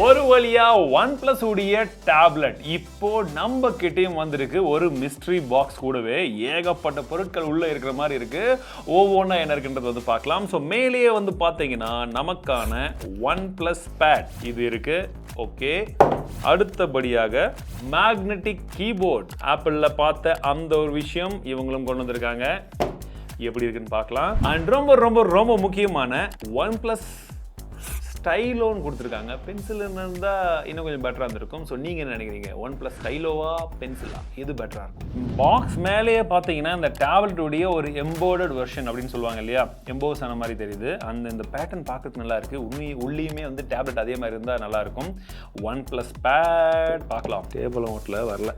ஒரு வழியா OnePlus உடைய டேப்லெட் இப்போ நம்ம கிட்டயும் வந்திருக்கு. ஒரு மிஸ்ட்ரி பாக்ஸ் கூடவே ஏகப்பட்ட பொருட்கள் உள்ள இருக்கிற மாதிரி இருக்கு. ஒவ்வொன்றா என்ன இருக்குன்றது வந்து பார்க்கலாம். ஸோ மேலேயே வந்து பார்த்தீங்கன்னா நமக்கான OnePlus Pad இது இருக்கு. ஓகே, அடுத்தபடியாக மேக்னெட்டிக் கீபோர்ட் ஆப்பிள்ல பார்த்த அந்த ஒரு விஷயம் இவங்களும் கொண்டு வந்திருக்காங்க. எப்படி இருக்குன்னு பார்க்கலாம். அண்ட் ரொம்ப ரொம்ப ரொம்ப முக்கியமான OnePlus Stylo கொடுத்துருக்காங்க. பென்சில் இருந்தால் இன்னும் கொஞ்சம் பெட்டராக இருந்திருக்கும். ஸோ நீங்கள் என்ன நினைக்கிறீங்க? OnePlus Styloவா பென்சிலா இது பெட்டராக இருக்கும்? பாக்ஸ் மேலேயே பார்த்தீங்கன்னா இந்த டேப்லெட்டுடைய ஒரு எம்போர்டட் வெர்ஷன் அப்படின்னு சொல்லுவாங்க இல்லையா, எம்போஸ் ஆன மாதிரி தெரியுது. இந்த பேட்டர்ன் பார்க்கறதுக்கு நல்லா இருக்கு. உள்ளேயுமே வந்து டேப்லெட் அதே மாதிரி இருந்தால் நல்லா இருக்கும். OnePlus Pad பார்க்கலாம். டேபிள் ஓட்டில் வரல.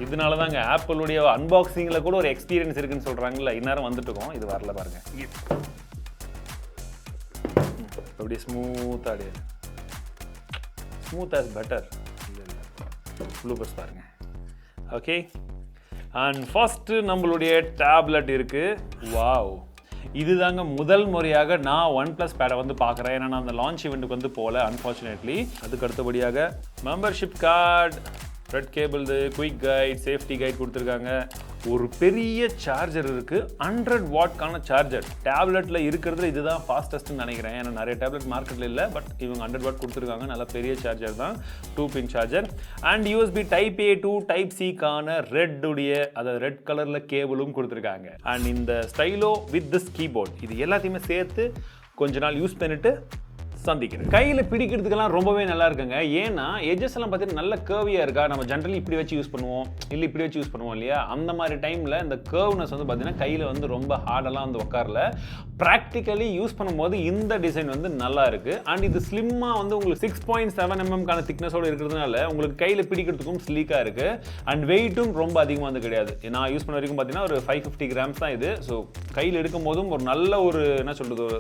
இதனால தாங்க ஆப்பிளுடைய அன்பாக்சிங்கில் கூட ஒரு எக்ஸ்பீரியன்ஸ் இருக்குன்னு சொல்கிறாங்கல்ல, இந்நேரம் வந்துட்டு இருக்கோம். இது வரல பாருங்க. அப்படியே ஸ்மூத்தாக ஸ்மூத் ஆஸ் பெட்டர். ப்ளூபர்ஸ் பாருங்க. ஓகே, அண்ட் ஃபர்ஸ்ட் நம்மளுடைய டேப்லெட் இருக்கு. வாவ், இதுதாங்க முதல் முறையாக நான் OnePlus Pad வந்து பார்க்குறேன். ஏன்னா நான் அந்த லான்ச் ஈவெண்ட்டுக்கு வந்து போகல அன்ஃபார்ச்சுனேட்லி. அதுக்கு அடுத்தபடியாக membership card, red cable, quick guide, safety guide கொடுத்துருக்காங்க. ஒரு பெரிய சார்ஜர் இருக்குது. 100 வாட்கான சார்ஜர் டேப்லெட்டில் இருக்கிறது இதுதான் ஃபாஸ்டஸ்ட்னு நினைக்கிறேன். ஏன்னா நிறைய டேப்லெட் மார்க்கெட்டில் இல்லை, பட் இவங்க 100 வாட் கொடுத்துருக்காங்க. நல்ல பெரிய சார்ஜர் தான், 2 pin charger. And USB Type A to Type C-க்கான ரெட் கலரில் கேபிளும் கொடுத்துருக்காங்க. அண்ட் இந்த ஸ்டைலோ வித் திஸ் கீபோர்ட் இது எல்லாத்தையுமே சேர்த்து கொஞ்ச நாள் யூஸ் பண்ணிட்டு சந்திக்கிறேன். கையில் பிடிக்கிறதுக்கெல்லாம் ரொம்பவே நல்லா இருக்குங்க. ஏன்னா எஜஸ் எல்லாம் பார்த்தீங்கன்னா நல்ல கர்வியாக இருக்கா. நம்ம ஜென்ரலி இப்படி வச்சு யூஸ் பண்ணுவோம், இல்லை இப்படி வச்சு யூஸ் பண்ணுவோம் இல்லையா, அந்த மாதிரி டைமில் இந்த கர்வ்னஸ் வந்து பார்த்தீங்கன்னா கையில் வந்து ரொம்ப ஹார்டெல்லாம் வந்து உட்காரல. ப்ராக்டிக்கலி யூஸ் பண்ணும்போது இந்த டிசைன் வந்து நல்லா இருக்குது. அண்ட் இது ஸ்லிம்மாக வந்து உங்களுக்கு 6.7 mm திக்னஸோடு இருக்கிறதுனால உங்களுக்கு கையில் பிடிக்கிறதுக்கும் ஸ்லீக்காக இருக்குது. அண்ட் வெயிட்டும் ரொம்ப அதிகமாக வந்து கிடையாது. நான் யூஸ் பண்ண வரைக்கும் பார்த்தீங்கன்னா ஒரு 550 grams தான் இது. ஸோ கையில் எடுக்கும் போதும் ஒரு நல்ல ஒரு என்ன சொல்கிறது, ஒரு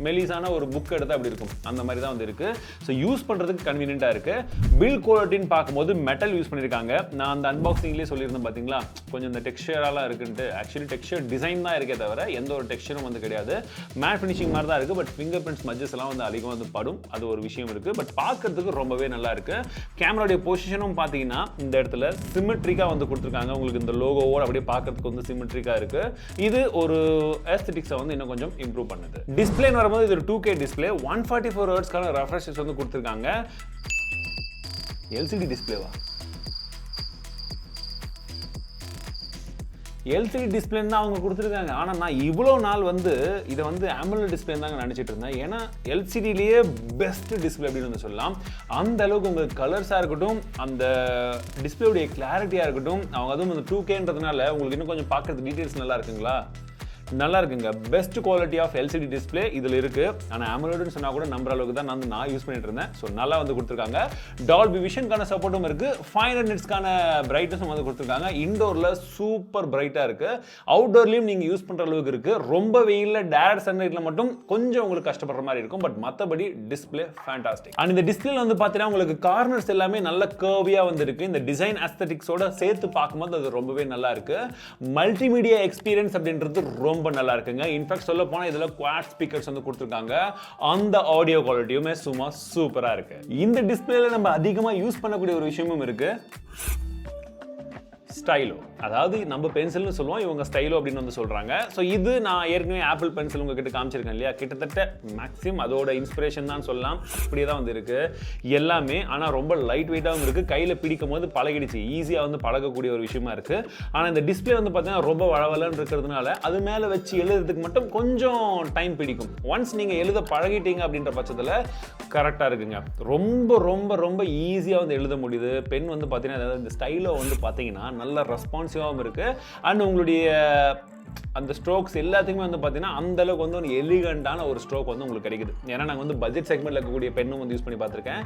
மெலிசான ஒரு புக் எடுத்தால் அப்படி இருக்கும், அந்த மாதிரி தான் வந்து இருக்குது. ஸோ யூஸ் பண்ணுறதுக்கு கன்வீனியண்ட்டாக இருக்குது. பில்ட் குவாலிட்டின்னு பார்க்கும்போது மெட்டல் யூஸ் பண்ணியிருக்காங்க. நான் அந்த அன்பாக்சிங்லேயே சொல்லியிருந்தேன் பார்த்தீங்களா, கொஞ்சம் இந்த டெக்ஸ்சராலாம் இருக்குன்ட்டு. ஆக்சுவலி டெக்ஸ்சர் டிசைன் தான் இருக்கே தவிர எந்த ஒரு டெக்ஸ்சரும் வந்து கிடையாது. மேட் ஃபினிஷிங் மாதிரி தான் இருக்குது. பட் ஃபிங்கர் பிரிண்ட்ஸ் ஸ்மட்ஜஸ் எல்லாம் வந்து அதிகமாக வந்து படும், அது ஒரு விஷயம் இருக்குது. பட் பார்க்கறதுக்கு ரொம்பவே நல்லா இருக்குது. கேமராவுடைய பொசிஷனும் பார்த்தீங்கன்னா இந்த இடத்துல சிமெட்ரிக்காக வந்து கொடுத்துருக்காங்க. உங்களுக்கு இந்த லோகோவோட அப்படியே பார்க்கறதுக்கு வந்து சிமெட்ரிக்காக இருக்குது. இது ஒரு ஏஸ்தெட்டிக்ஸை வந்து இன்னும் கொஞ்சம் இம்ப்ரூவ் பண்ணுது. டிஸ்பிளே வரும்போது இது ஒரு 2K டிஸ்பிளே, 144 ஹெர்ட்ஸ்க்கான ரெஃப்ரெஷ் ரேட் வந்து கொடுத்துருக்காங்க. LCD டிஸ்பிளேவா? LCD டிஸ்பிளேன்னு தான் அவங்க கொடுத்துருக்காங்க. ஆனால் நான் இவ்வளோ நாள் வந்து இதை வந்து AMOLED டிஸ்பிளே தாங்க நினச்சிட்டு இருந்தேன். ஏன்னா LCDலேயே பெஸ்ட் டிஸ்பிளே அப்படின்னு வந்து சொல்லலாம். அந்த அளவுக்கு உங்களுக்கு கலர்ஸாக இருக்கட்டும், அந்த டிஸ்பிளேவுடைய கிளாரிட்டியாக இருக்கட்டும், அவங்க அதுவும் அந்த 2Kன்றதுனால உங்களுக்கு இன்னும் கொஞ்சம் பார்க்குறது டீட்டெயில்ஸ் நல்லா இருக்குங்களா, நல்லா இருக்குங்க. Best quality of LCD display இதில் இருக்குது. ஆனால் AMOLEDன்னு சொன்னால் கூட நம்புற அளவுக்கு தான் நான் யூஸ் பண்ணிட்டு இருந்தேன். ஸோ நல்லா வந்து கொடுத்துருக்காங்க. டால்பி விஷனுக்கான சப்போர்ட்டும் இருக்குது. 500 nitsக்கான பிரைட்னஸும் வந்து கொடுத்துருக்காங்க. இன்டோரில் சூப்பர் பிரைட்டாக இருக்குது. அவுட்டோர்லேயும் நீங்கள் யூஸ் பண்ணுற அளவுக்கு இருக்குது. ரொம்ப வெயிலில் டேரக்ட் சன்லைட்டில் மட்டும் கொஞ்சம் உங்களுக்கு கஷ்டப்படுற மாதிரி இருக்கும். பட் மற்றபடி டிஸ்பிளே ஃபேண்டாஸ்டிக். அண்ட் இந்த டிஸ்பிளேல வந்து பார்த்தீங்கன்னா உங்களுக்கு கார்னர்ஸ் எல்லாமே நல்ல கர்வியாக வந்து இருக்குது. இந்த டிசைன் அஸ்தட்டிக்ஸோட சேர்த்து பார்க்கும்போது அது ரொம்பவே நல்லா இருக்குது. மல்டிமீடியா எக்ஸ்பீரியன்ஸ் அப்படின்றது ரொம்ப நல்லா இருக்குங்க. இன்ஃபேக்ட் சொல்ல போனா இதுல குவாட் ஸ்பீக்கர்ஸ் வந்து கொடுத்திருக்காங்க. அந்த ஆடியோ குவாலிட்டியுமே சும்மா சூப்பரா இருக்கு. இந்த டிஸ்பிளேல நம்ம அதிகமா யூஸ் பண்ணக்கூடிய ஒரு விஷயமும் இருக்கு, ஸ்டைலோ. அதாவது நம்ம பென்சில்னு சொல்லுவோம், இவங்க ஸ்டைலோ அப்படின்னு வந்து சொல்றாங்க. ஸோ இது நான் ஏற்கனவே ஆப்பிள் பென்சில் உங்ககிட்ட காமிச்சிருக்கேன் இல்லையா, கிட்டத்தட்ட மேக்ஸிமம் அதோட இன்ஸ்பிரேஷன் தான் சொல்லலாம். அப்படியே தான் வந்து இருக்கு எல்லாமே. ஆனால் ரொம்ப லைட் வெயிட்டாகவும் இருக்கு. கையில் பிடிக்கும் போது பழகிடுச்சு, ஈஸியாக வந்து பழகக்கூடிய ஒரு விஷயமா இருக்கு. ஆனால் இந்த டிஸ்பிளே வந்து பார்த்தீங்கன்னா ரொம்ப வளவலன்னு இருக்கிறதுனால அது மேலே வச்சு எழுதுறதுக்கு மட்டும் கொஞ்சம் டைம் பிடிக்கும். ஒன்ஸ் நீங்கள் எழுத பழகிட்டீங்க அப்படின்ற பட்சத்தில் கரெக்டாக இருக்குங்க. ரொம்ப ரொம்ப ரொம்ப ஈஸியாக வந்து எழுத முடியுது. பென் வந்து பார்த்தீங்கன்னா இந்த ஸ்டைலோ வந்து பார்த்தீங்கன்னா நல்ல ரெஸ்பான்சிவாகவும் இருக்கு. அண்ட் உங்களுடைய அந்த ஸ்ட்ரோக்ஸ் எல்லாத்துக்குமே வந்து பார்த்தீங்கன்னா அந்த அளவுக்கு வந்து ஒரு எலிகண்டான ஒரு ஸ்ட்ரோக் வந்து உங்களுக்கு கிடைக்குது. ஏன்னா நாங்கள் வந்து பட்ஜெட் செக்மெண்ட்டில் இருக்கக்கூடிய பெண்ணும் வந்து யூஸ் பண்ணி பார்த்துருக்கேன்.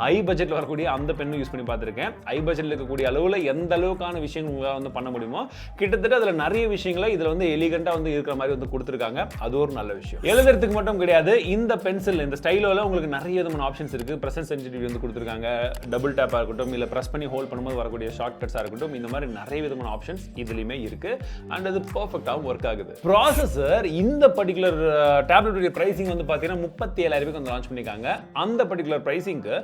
ஐ பட்ஜெட்டில் வரக்கூடிய அந்த பெண்ணும் யூஸ் பண்ணி பார்த்துருக்கேன். ஐ பட்ஜெட்டில் இருக்கக்கூடிய அளவில் எந்த அளவுக்கான விஷயங்கள் உங்களால் வந்து பண்ண முடியுமோ கிட்டத்தட்ட அதில் நிறைய விஷயங்களை இதில் வந்து எலிகண்டாக வந்து இருக்கிற மாதிரி வந்து கொடுத்துருக்காங்க. அது ஒரு நல்ல விஷயம். எழுதுறதுக்கு மட்டும் கிடையாது, இந்த பென்சில் இந்த ஸ்டைலோவில் உங்களுக்கு நிறைய விதமான ஆப்ஷன்ஸ் இருக்குது. ப்ரெசன்ட் சென்சிட்டிவிட்டி வந்து கொடுத்துருக்காங்க. டபுள் டேப்பாக இருக்கட்டும், இல்லை ப்ரெஸ் பண்ணி ஹோல்ட் பண்ணும்போது வரக்கூடிய ஷார்ட் கட்ஸாக இருக்கட்டும், இந்த மாதிரி நிறைய விதமான ஆப்ஷன்ஸ் இதுலையுமே இருக்குது. அண்ட் அது பர்ஃபெக்டாகவும் நல்லாவும் ஒர்க் ஆகுது. ப்ராசஸர் இந்த பர்டிகுலர் டேப்லெட்டுடைய பிரைசிங் வந்து பார்த்தீங்கன்னா 37,000 வந்து லான்ச் பண்ணியிருக்காங்க. அந்த பர்டிகுலர் பிரைசிங்க்கு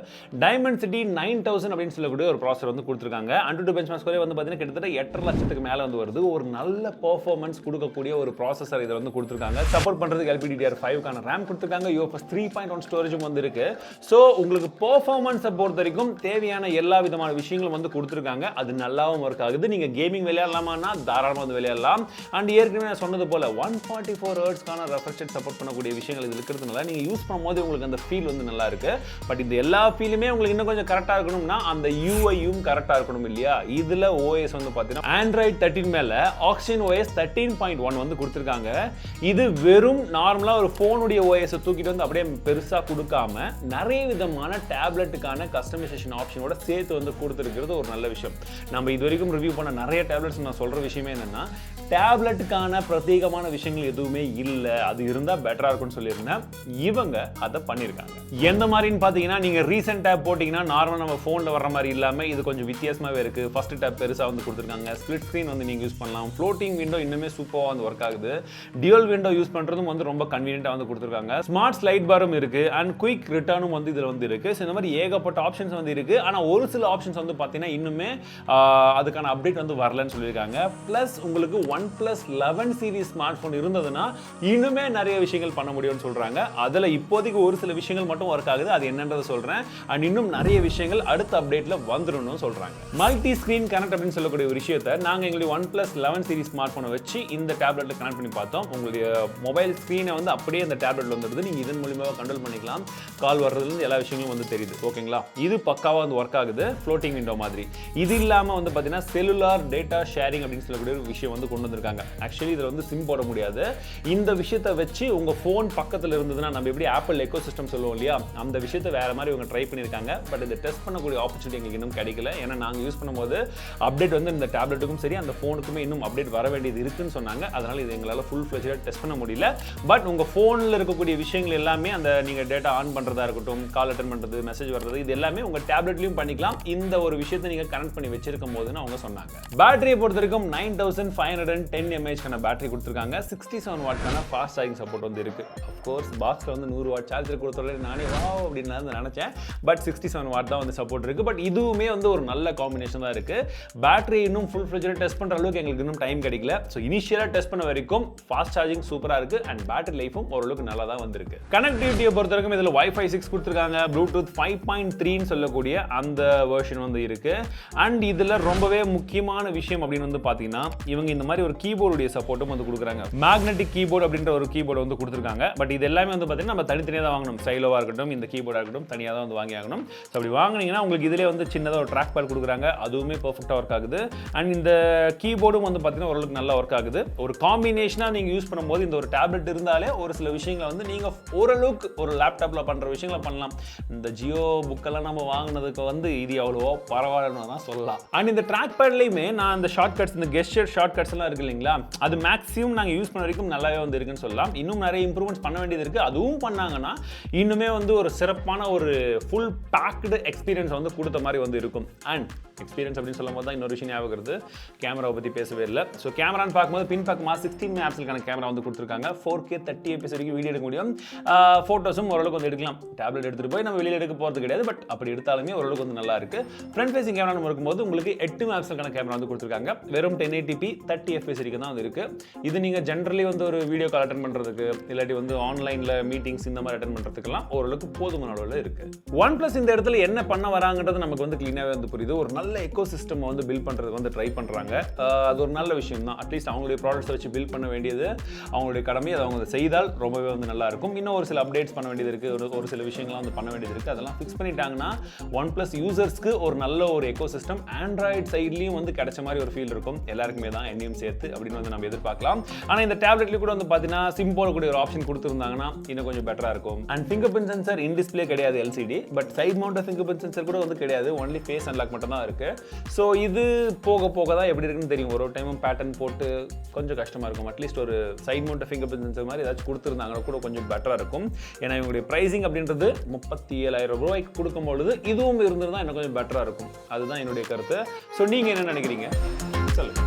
Dimensity 9000 அப்படின்னு சொல்லக்கூடிய ஒரு ப்ராசஸர் வந்து கொடுத்துருக்காங்க. AnTuTu பெஞ்ச்மார்க் ஸ்கோரே வந்து பார்த்தீங்கன்னா கிட்டத்தட்ட 8.5 லட்சத்துக்கு மேலே வந்து வருது. ஒரு நல்ல பெர்ஃபார்மன்ஸ் கொடுக்கக்கூடிய ஒரு ப்ராசஸர் இதை வந்து கொடுத்துருக்காங்க. சப்போர்ட் பண்ணுறதுக்கு LPDDR5க்கான RAM கொடுத்துருக்காங்க. UFS 3.1 ஸ்டோரேஜும் வந்து இருக்கு. ஸோ உங்களுக்கு பெர்ஃபார்மன்ஸை பொறுத்த வரைக்கும் தேவையான எல்லா விதமான விஷயங்களும் வந்து கொடுத்துருக்காங்க. அது நல்லாவும் ஒர்க் ஆகுது. நீங்கள் கேமிங் விளையாடலாமான்னா தாராளமாக வந்து விளையாடலாம். அண்ட் ஏற்கனவே நான் சொன்னது போல 144 ஹெர்ட்ஸ்க்கான ரெஃப்ரெஷ் ரேட் சப்போர்ட் பண்ணக்கூடிய விஷயங்கள் இது இருக்கிறதுனால நீங்கள் யூஸ் பண்ணும்போது உங்களுக்கு அந்த ஃபீல் வந்து நல்லா இருக்கு. பட் இந்த எல்லா ஃபீலுமே உங்களுக்கு இன்னும் கொஞ்சம் கரெக்டாக இருக்கணும்னா அந்த யூஐயும் கரெக்டாக இருக்கணும் இல்லையா? இதில் OS வந்து பார்த்தீங்கன்னா Android 13 மேலே Oxygen OS 13.1 வந்து கொடுத்துருக்காங்க. இது வெறும் நார்மலாக ஒரு ஃபோனுடைய OS-ஐ தூக்கிட்டு வந்து அப்படியே பெருசாக கொடுக்காம நிறைய விதமான டேப்லெட்டுக்கான கஸ்டமைசேஷன் ஆப்ஷனோட சேர்த்து வந்து கொடுத்துருக்கிறது ஒரு நல்ல விஷயம். நம்ம இது வரைக்கும் ரிவ்யூ பண்ண நிறைய டேப்லெட்ஸ் நான் சொல்கிற விஷயமே என்னென்னா டேப்லெட்டுக்கான பிரத்யேகமான விஷயங்கள் எதுவுமே இல்லை, அது இருந்தால் பெட்டராக இருக்கும்னு சொல்லியிருந்தேன். இவங்க அதை பண்ணியிருக்காங்க. எந்த மாதிரின்னு பார்த்தீங்கன்னா நீங்கள் ரீசெண்ட் டேப் போட்டிங்கன்னா நார்மலாக நம்ம ஃபோனில் வர மாதிரி இல்லாமல் இது கொஞ்சம் வித்தியாசமாகவே இருக்குது. ஃபர்ஸ்ட் டேப் பெருசாக வந்து கொடுத்துருக்காங்க. ஸ்பிளிட் ஸ்க்ரீன் வந்து நீங்கள் யூஸ் பண்ணலாம். ஃப்ளோட்டிங் விண்டோ இன்னுமே சூப்பராக வந்து ஒர்க் ஆகுது. டியூவல் விண்டோ யூஸ் பண்ணுறதும் வந்து ரொம்ப கன்வீனியன்ட்டாக வந்து கொடுத்துருக்காங்க. ஸ்மார்ட் ஸ்லைட் பாரும் இருக்குது அண்ட் குயிக் ரிட்டர்னும் வந்து இதில் வந்து இருக்குது. ஸோ இந்த மாதிரி ஏகப்பட்ட ஆப்ஷன்ஸ் வந்து இருக்குது. ஆனால் ஒரு சில ஆப்ஷன்ஸ் வந்து பார்த்தீங்கன்னா இன்னுமே அதுக்கான அப்டேட் வந்து வரலன்னு சொல்லியிருக்காங்க. ப்ளஸ் உங்களுக்கு OnePlus 11 சீரிஸ் ஸ்மார்ட் ஃபோன் இருந்ததுன்னா இன்னுமே நிறைய விஷயங்கள் பண்ண முடியும்னு சொல்கிறாங்க. அதில் இப்போதைக்கு ஒரு சில விஷயங்கள் மட்டும் ஒர்க் ஆகுது. அது என்னன்றதை சொல்கிறேன். அண்ட் இன்னும் நிறைய விஷயங்கள் அடுத்த அப்டேட்டில் வந்துடும் சொல்கிறாங்க. மல்டி ஸ்க்ரீன் கனெக்ட் அப்படின்னு சொல்லக்கூடிய ஒரு விஷயத்தை நாங்கள் எங்களுடைய OnePlus 11 சீரிஸ் ஸ்மார்ட் ஃபோனை வச்சு இந்த டேப்லெட்டில் கனெக்ட் பண்ணி பார்த்தோம். உங்களுடைய மொபைல் ஸ்க்ரீனை வந்து அப்படியே அந்த டேப்லெட்டில் வந்துடுது. நீங்கள் இதன் மூலியமாக கண்ட்ரோல் பண்ணிக்கலாம். கால் வர்றதுலேருந்து எல்லா விஷயங்களும் வந்து தெரியுது. ஓகேங்களா? இது பக்காவாக வந்து ஒர்க் ஆகுது. ஃப்ளோட்டிங் விண்டோ மாதிரி. இது இல்லாமல் வந்து பார்த்தீங்கன்னா செல்லுலார் டேட்டா ஷேரிங் அப்படின்னு சொல்லக்கூடிய ஒரு விஷயம் வந்து கொண்டு வந்திருக்காங்க. ஆக்சுவலி இதில் வந்து சிம் போட முடியாது. இந்த விஷயத்தை வச்சு உங்கள் ஃபோன் பக்கத்தில் இருந்ததுன்னா நம்ம எப்படி ஆப்பிள் எக்கோ சிஸ்டம் சொல்லுவோம் இல்லையா, அந்த விஷயத்தை வேறு மாதிரி இவங்க ட்ரை பண்ணியிருக்காங்க. பட் இதை டெஸ்ட் பண்ணக்கூடிய ஆப்பர்ச்சுனிட்டி எங்களுக்கு இன்னும் கிடைக்கல. ஏன்னா நாங்கள் யூஸ் பண்ணும்போது அப்டேட் வந்து இந்த டேப்லெட்டுக்கும் சரி அந்த ஃபோனுக்குமே இன்னும் அப்டேட் வர வேண்டியது இருக்குன்னு சொன்னாங்க. அதனால் இது எங்களால் ஃபுல் ஃப்ளெஜ்டாக டெஸ்ட் பண்ண முடியல. பட் உங்கள் ஃபோனில் இருக்கக்கூடிய விஷயங்கள் எல்லாமே அந்த நீங்கள் டேட்டா ஆன் பண்ணுறதா இருக்கட்டும், கால் அட்டன் பண்ணுறது, மெசேஜ் வர்றது, இது எல்லாமே உங்கள் டேப்லெட்லையும் பண்ணிக்கலாம். இந்த ஒரு விஷயத்தை நீங்கள் கனெக்ட் பண்ணி வச்சிருக்கும் போதுன்னு அவங்க சொன்னாங்க. பேட்டரியை பொறுத்த வரைக்கும் 9510 mAh பேட்டரி கொடுத்துருக்காங்க. 67 வாட்க்கான ஃபாஸ்ட் சார்ஜிங் சப்போர்ட் வந்து இருக்கு. அஃப்கோர்ஸ் பாக்ஸில் வந்து 100 வாட் சார்ஜர் கொடுத்தோட நானே வாவ் அப்படின்னு நினச்சேன். பட் 67 வாட் தான் வந்து சப்போர்ட் இருக்கு. பட் இதுவுமே வந்து ஒரு நல்ல காம்பினேஷன் தான் இருக்கு. பேட்டரி இன்னும் ஃபுல் ஃப்ளெஜ்டாக டெஸ்ட் பண்ணுற அளவுக்கு எங்களுக்கு இன்னும் டைம் கிடைக்கல. ஸோ இனிஷியலாக டெஸ்ட் பண்ண வரைக்கும் ஃபாஸ்ட் சார்ஜிங் சூப்பராக இருக்கு அண்ட் பேட்டரி லைஃபும் ஓரளவுக்கு நல்லா தான் வந்திருக்கு. கனெக்டிவிட்டியை பொறுத்த வரைக்கும் இதில் Wi-Fi 6 கொடுத்துருக்காங்க. ப்ளூடூத் 5.3 சொல்லக்கூடிய அந்த வெர்ஷன் வந்து இருக்கு. அண்ட் இதில் ரொம்பவே முக்கியமான விஷயம் அப்படின்னு வந்து பார்த்தீங்கன்னா இவங்க இந்த மாதிரி ஒரு கீபோர்டுடைய சப்போர்ட்டும் வந்து கொடுக்குறாங்க. மேக்னெட்டிக் கீபோர்டு அப்படின்ற ஒரு கீபோர்டு வந்து கொடுத்துருக்காங்க. பட் இது எல்லாமே வந்து பார்த்தீங்கன்னா நம்ம தனித்தனியாக தான் வாங்கணும். ஸ்டைலோவாக இருக்கட்டும், இந்த கீபோர்டாக இருக்கட்டும் தனியாக தான் வந்து வாங்கி ஆகணும். ஸோ அப்படி வாங்கினீங்கன்னா உங்களுக்கு இதிலே வந்து சின்னதாக ஒரு ட்ராக் பேட் கொடுக்குறாங்க. அதுவுமே பர்ஃபெக்டாக ஒர்க் ஆகுது. அண்ட் இந்த கீபோர்டும் வந்து பார்த்தீங்கன்னா ஓரளவுக்கு நல்லா ஒர்க் ஆகுது. ஒரு காம்பினேஷனாக நீங்கள் யூஸ் பண்ணும்போது இந்த ஒரு டேப்லெட் இருந்தாலே ஒரு சில விஷயங்களை வந்து நீங்கள் ஓரளவுக்கு ஒரு லேப்டாப்பில் பண்ணுற விஷயங்களை பண்ணலாம். இந்த ஜியோ புக்கெல்லாம் நம்ம வாங்கினதுக்கு வந்து இது எவ்வளவோ பரவாயில்லன்னு தான் சொல்லலாம். அண்ட் இந்த ட்ராக் பேட்லையுமே நான் இந்த ஷார்ட்கட்ஸ், இந்த கெஸ்டர் ஷார்ட்கட்ஸ் எல்லாம் இருக்கு இல்லைங்களா, அது மேக்ஸிமம் நாங்கள் யூஸ் பண்ண வரைக்கும் நல்லாவே வந்து இருக்குன்னு சொல்லலாம். இன்னும் நிறைய இம்ப்ரூவ்மெண்ட்ஸ் பண்ண வேண்டியது இருக்குது. அதுவும் பண்ணாங்கன்னா இன்னுமே வந்து ஒரு சிறப்பான ஒரு ஃபுல் பேக்டு எக்ஸ்பீரியன்ஸ் வந்து கொடுத்த மாதிரி வந்து இருக்கும். அண்ட் எக்ஸ்பீரியன்ஸ் அப்படின்னு சொல்லும் போது தான் இன்னொரு விஷயம் ஞாபகம் வருது. கேமராவை பற்றி பேசவே இல்லை. ஸோ கேமரான்னு பார்க்கும்போது பின் பக்கமாக 16 மெகாபிக்சலுக்கான கேமரா வந்து கொடுத்துருக்காங்க. 4K 30 fps வரைக்கும் வீடியோ எடுக்க முடியும். ஃபோட்டோஸும் ஓரளவுக்கு வந்து எடுக்கலாம். டேப்லெட் எடுத்துகிட்டு போய் நம்ம வெளியில் எடுக்க போகிறது கிடையாது. பட் அப்படி எடுத்தாலுமே ஓரளவுக்கு வந்து நல்லா இருக்கு. ஃப்ரண்ட் ஃபேசிங் கேமரா நம்ம இருக்கும்போது உங்களுக்கு 8 மெகாபிக்சலுக்கான கேமரா வந்து கொடுத்துருக்காங்க. வெறும் 1080p 30 fps வரைக்கும் தான் வந்து இருக்கு. இது நீங்கள் ஜென்ரலி வந்து ஒரு வீடியோ கால் அட்டன் பண்ணுறதுக்கு இல்லாட்டி வந்து ஆன்லைனில் மீட்டிங்ஸ் இந்த மாதிரி அட்டன் பண்ணுறதுக்கெல்லாம் ஓரளவுக்கு போதுமான அளவில் இருக்கு. OnePlus இந்த இடத்துல என்ன பண்ண வராங்கன்றது நமக்கு வந்து கிளீனாகவே வந்து புரியுது. ஒரு நல்ல எக்கோ சிஸ்டம் வந்து பில்ட் பண்ணுறதுக்கு வந்து ட்ரை பண்ணுறாங்க. அது ஒரு நல்ல விஷயம் தான். அட்லீஸ்ட் அவங்களுடைய ப்ராடக்ட்ஸ் வச்சு பில்ட் பண்ண வேண்டியது அவங்களுடைய கடமை. அதை அவங்க செய்தால் ரொம்பவே வந்து நல்லா இருக்கும். இன்னும் ஒரு சில அப்டேட்ஸ் பண்ண வேண்டியது இருக்குது. ஒரு சில விஷயங்கள்லாம் வந்து பண்ண வேண்டியது இருக்குது. அதெல்லாம் ஃபிக்ஸ் பண்ணிட்டாங்கன்னா OnePlus யூசர்ஸ்க்கு ஒரு நல்ல ஒரு எக்கோ சிஸ்டம் ஆண்ட்ராய்டு சைட்லையும் வந்து கிடைச்ச மாதிரி ஒரு ஃபீல் இருக்கும். எல்லாருக்குமே தான் என்னையும் சேர்த்து அப்படின்னு வந்து நம்ம எதிர்பார்க்கலாம். ஆனால் இந்த டேப்லெட்லேயும் கூட வந்து பார்த்தீங்கன்னா சிம்பிள் கூட ஒரு ஆப்ஷன் கொடுத்துருந்தாங்கன்னா இன்னும் கொஞ்சம் பெட்டராக இருக்கும். And fingerprint sensor in display கிடையாது LCD. But side mount fingerprint sensor கூட வந்து கிடையாது. ஒன்லி ஃபேஸ் அன்லாக் மட்டும் தான் இருக்கு. ஸோ இது போக போக தான் எப்படி இருக்குன்னு தெரியும். ஒரு டைமும் பேட்டர்ன் போட்டு கொஞ்சம் கஷ்டமாக இருக்கும். அட்லீஸ்ட் ஒரு side mount fingerprint sensor மாதிரி ஏதாச்சும் கொடுத்துருந்தாங்கன்னா கூட கொஞ்சம் பெட்டராக இருக்கும். ஏன்னா இவங்களுடைய ப்ரைசிங் அப்படின்றது 37,000 ரூபாய்க்கு கொடுக்கும்பொழுது இதுவும் இருந்திருந்தால் இன்னும் கொஞ்சம் பெட்டராக இருக்கும். அதுதான் என்னுடைய கருத்து. ஸோ நீங்கள் என்ன நினைக்கிறீங்க சொல்லுங்கள்.